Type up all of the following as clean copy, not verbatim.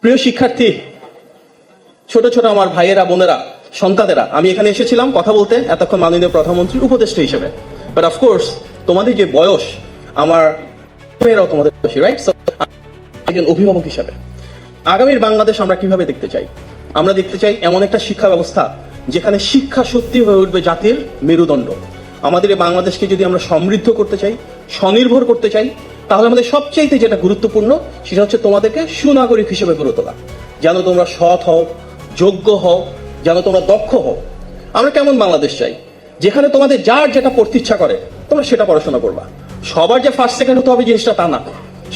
প্রিয় শিক্ষার্থী, ছোট ছোট আমার ভাইয়েরা, বোনেরা, সন্তানেরা, আমি এখানে এসেছিলাম কথা বলতে এতক্ষণ মাননীয় প্রধানমন্ত্রীর উপদেষ্টা হিসেবে। বাট অফকোর্স তোমাদের যে বয়স, আমার মেয়েরাও তোমাদের বয়সী, রাইট? একজন অভিভাবক হিসাবে আগামীর বাংলাদেশ আমরা কিভাবে দেখতে চাই? আমরা দেখতে চাই এমন একটা শিক্ষা ব্যবস্থা যেখানে শিক্ষা সত্যি হয়ে উঠবে জাতির মেরুদণ্ড। আমাদের এই বাংলাদেশকে যদি আমরা সমৃদ্ধ করতে চাই, স্বনির্ভর করতে চাই, তাহলে আমাদের সবচেয়ে যেটা গুরুত্বপূর্ণ সেটা হচ্ছে তোমাদেরকে সুনাগরিক হিসেবে গড়ে তোলা। যেন তোমরা সৎ হও, যোগ্য হও, যেন তোমরা দক্ষ হও। আমরা কেমন বাংলাদেশ চাই? যেখানে তোমাদের যার যেটা পড়তে ইচ্ছা করে তোমরা সেটা পড়াশোনা করবা। সবার যে ফার্স্ট সেকেন্ড হতে হবে জিনিসটা তা না,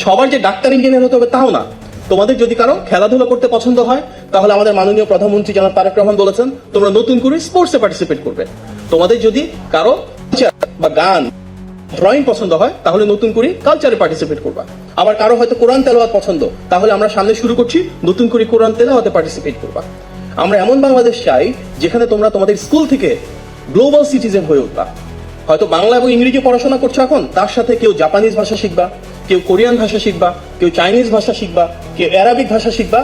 সবার যে ডাক্তার ইঞ্জিনিয়ার হতে হবে তাও না। তোমাদের যদি কারো খেলাধুলা করতে পছন্দ হয়, তাহলে আমাদের মাননীয় প্রধানমন্ত্রী জনাব তারেক রহমান বলেছেন তোমরা নতুন করে স্পোর্টসে পার্টিসিপেট করবে। তোমাদের যদি কারো বা গান, ড্রয়িং পছন্দ হয়, তাহলে নতুন করে কালচারে পার্টিসিপেট করবা। আবার কারো হয়তো কোরআন তেলাওয়াত পছন্দ, তাহলে আমরা সামনে শুরু করছি নতুন করে কোরআন তেলাওয়াতে পার্টিসিপেট করবা। আমরা এমন বাংলাদেশ চাই যেখানে তোমরা তোমাদের স্কুল থেকে গ্লোবাল সিটিজেন হয়ে উঠবা। হয়তো বাংলা এবং ইংরেজি পড়াশোনা করছো এখন, তার সাথে কেউ জাপানিজ ভাষা শিখবা, কেউ কোরিয়ান ভাষা শিখবা, কেউ চাইনিজ ভাষা শিখবা, কেউ অ্যারাবিক ভাষা শিখবা।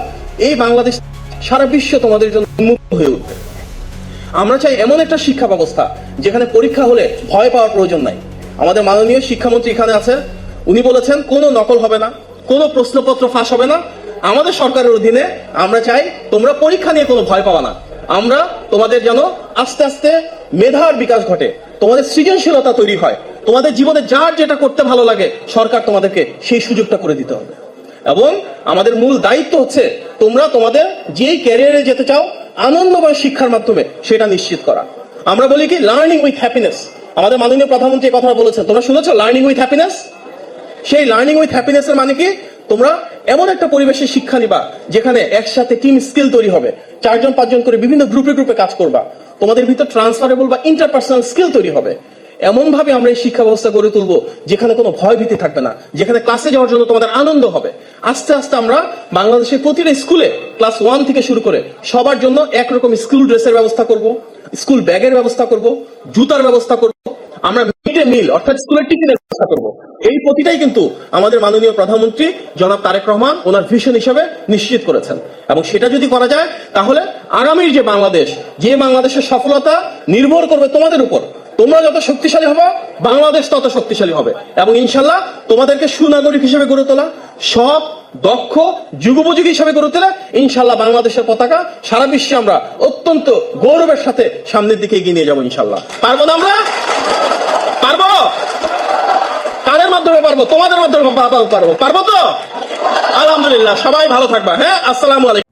এই বাংলাদেশ সারা বিশ্ব তোমাদের জন্য উন্মুক্ত হয়ে উঠবে। আমরা চাই এমন একটা শিক্ষা ব্যবস্থা যেখানে পরীক্ষা হলে ভয় পাওয়ার প্রয়োজন নাই। আমাদের মাননীয় শিক্ষামন্ত্রী এখানে আছে, উনি বলেছেন কোনো নকল হবে না, কোনো প্রশ্নপত্র ফাঁস হবে না। আমাদের সরকারের অধীনে আমরা চাই তোমরা পরীক্ষা নিয়ে কোনো ভয় পাওয়া না। আমরা তোমাদের যেন আস্তে আস্তে মেধার বিকাশ ঘটে, তোমাদের সৃজনশীলতা তৈরি হয়, তোমাদের জীবনে যার যেটা করতে ভালো লাগে সরকার তোমাদেরকে সেই সুযোগটা করে দিতে হবে। এবং আমাদের মূল দায়িত্ব হচ্ছে তোমরা তোমাদের যেই ক্যারিয়ারে যেতে চাও আনন্দময় শিক্ষার মাধ্যমে সেটা নিশ্চিত করা। আমরা বলি কি লার্নিং উইথ হ্যাপিনেস। আমাদের মাননীয় প্রধানমন্ত্রী কথা বলেছেন, তোমরা শুনেছো লার্নিং উইথ হ্যাপিনেস? সেই লার্নিং উইথ হ্যাপিনেস এর মানে কি? তোমরা এমন একটা পরিবেশে শিক্ষা নিবা যেখানে একসাথে টিম স্কিল তৈরি হবে, 4-5 করে বিভিন্ন গ্রুপে গ্রুপে কাজ করবা, তোমাদের ভিতর ট্রান্সফারেবল বা ইন্টারপার্সোনাল স্কিল তৈরি হবে। এমন ভাবে আমরা এই শিক্ষা ব্যবস্থা গড়ে তুলবো যেখানে কোনো ভয় ভীতি থাকবে না, যেখানে ক্লাসে যাওয়ার জন্য তোমাদের আনন্দ হবে। আস্তে আস্তে আমরা বাংলাদেশের প্রতিটা স্কুলে ক্লাস 1 থেকে শুরু করে সবার জন্য একরকম স্কুল ড্রেসের ব্যবস্থা করব, স্কুল ব্যাগের ব্যবস্থা করব, জুতার ব্যবস্থা করব, আমরা মিড ডে মিল অর্থাৎ স্কুলের টিফিনের ব্যবস্থা করব। এই প্রতিটাই কিন্তু আমাদের মাননীয় প্রধানমন্ত্রী জনাব তারেক রহমান ওনার ভিশন হিসেবে নিশ্চিত করেছেন। এবং সেটা যদি করা যায় তাহলে আগামীর যে বাংলাদেশ, যে বাংলাদেশের সফলতা নির্ভর করবে তোমাদের উপর। তোমরা যত শক্তিশালী হবে বাংলাদেশ তত শক্তিশালী হবে। এবং ইনশাল্লাহ তোমাদেরকে সুনাগরিক হিসেবে গড়ে তোলা, সব দক্ষ যুগোপযোগী হিসেবে গড়ে তোলা, ইনশাল্লাহ বাংলাদেশের পতাকা সারা বিশ্বে আমরা অত্যন্ত গৌরবের সাথে সামনের দিকে এগিয়ে নিয়ে যাবো ইনশাল্লাহ। পারবো না আমরা? পারবো? কাদের মাধ্যমে পারবো? তোমাদের মাধ্যমে পারবো। পারবো তো? আলহামদুলিল্লাহ। সবাই ভালো থাকবা। হ্যাঁ, আসসালামু আলাইকুম।